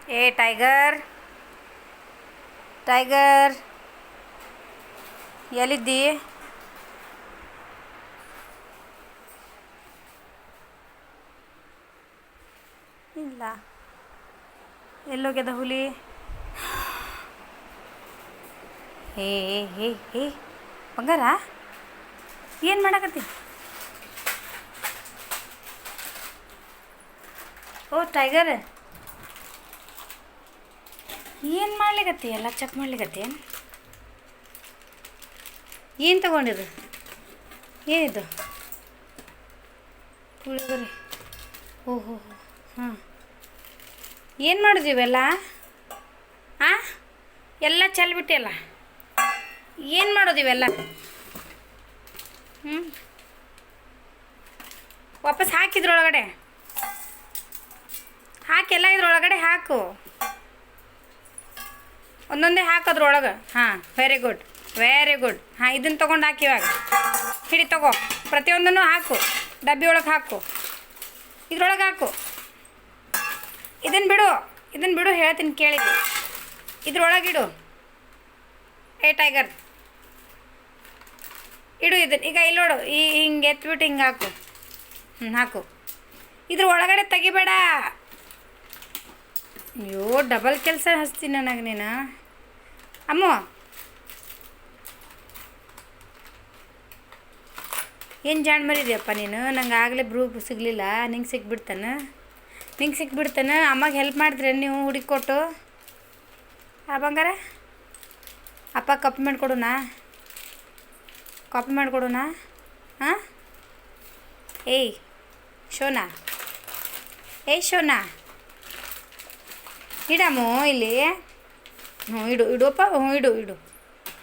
ಏ tiger tiger ಎಲ್ಲಿದ್ದಿ? ಇಲ್ಲ, ಎಲ್ಲೋಗ್ಯದ ಹುಲಿ? ಹೇ ಹೇ ಹೇ ಬಂಗಾರ, ಏನು ಮಾಡಕತ್ತಿ? ಓ ಟೈಗರ್, ಏನು ಮಾಡ್ಲಿಕತ್ತಿ? ಎಲ್ಲ ಚೆಕ್ ಮಾಡ್ಲಿಕತ್ತಿ? ಏನು ತಗೊಂಡಿದ್ದು? ಏನಿದು? ಪುಳಿಯೋಗರೆ. ಓಹೋ, ಹಾಂ. ಏನು ಮಾಡಿದ್ವಿ ಇವೆಲ್ಲ? ಹಾಂ, ಎಲ್ಲ ಚೆಲ್ಬಿಟ್ಟಿಯಲ್ಲ. ಏನು ಮಾಡೋದು ಇವೆಲ್ಲ? ಹ್ಞೂ, ವಾಪಸ್ ಹಾಕಿದ್ರೊಳಗಡೆ ಹಾಕೆಲ್ಲ ಇದ್ರೊಳಗಡೆ ಹಾಕು. ಒಂದೊಂದೇ ಹಾಕೋದ್ರೊಳಗೆ. ಹಾಂ, ವೆರಿ ಗುಡ್ ವೆರಿ ಗುಡ್. ಹಾಂ, ಇದನ್ನು ತೊಗೊಂಡು ಹಾಕಿ ಇವಾಗ. ಹಿಡಿ ತಗೋ, ಪ್ರತಿಯೊಂದನ್ನು ಹಾಕು. ಡಬ್ಬಿ ಒಳಗೆ ಹಾಕು, ಇದ್ರೊಳಗೆ ಹಾಕು. ಇದನ್ನು ಬಿಡು ಹೇಳ್ತೀನಿ ಕೇಳಿದ್ದು. ಇದ್ರೊಳಗಿಡು. ಏ ಟೈಗರ್, ಇಡು ಇದನ್ನು. ಈಗ ಇಲ್ಲಿ ನೋಡು, ಹಿಂಗೆ ಎತ್ಬಿಟ್ಟು ಹಿಂಗೆ ಹಾಕು. ಹಾಕು. ಇದ್ರ ಒಳಗಡೆ ತೆಗಿಬೇಡ. ಅಯ್ಯೋ, ಡಬಲ್ ಕೆಲಸ ಹಚ್ತೀನಿ ನನಗೆ ನೀನು. ಅಮ್ಮ, ಏನು ಜಾಣ್ ಮರಿದ್ಯಪ್ಪ ನೀನು. ನಂಗೆ ಆಗಲೇ ಬ್ರೂಫ್ ಸಿಗಲಿಲ್ಲ, ನಿಂಗೆ ಸಿಕ್ಬಿಡ್ತಾನೆ. ಅಮ್ಮಗೆ ಹೆಲ್ಪ್ ಮಾಡಿದ್ರೆ ನೀವು ಹುಡುಕೊಟ್ಟು. ಆ ಬಂಗಾರ, ಅಪ್ಪ ಕಾಪಿ ಮಾಡಿಕೊಡುನಾ? ಹಾಂ, ಏಯ್ ಶೋನಾ, ಇಡಮ್ಮು ಇಲ್ಲಿ. ಹ್ಞೂ, ಇಡುಪ್ಪ. ಹ್ಞೂ,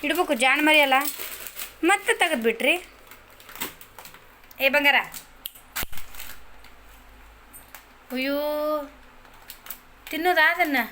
ಇಡ್ಬೇಕು. ಜಾಣ ಮರಿಯಲ್ಲ, ಮತ್ತೆ ತೆಗೆದ್ಬಿಟ್ರಿ. ಏ ಬಂಗಾರ, ಅಯ್ಯೋ, ತಿನ್ನೋದಾ ಅದನ್ನು?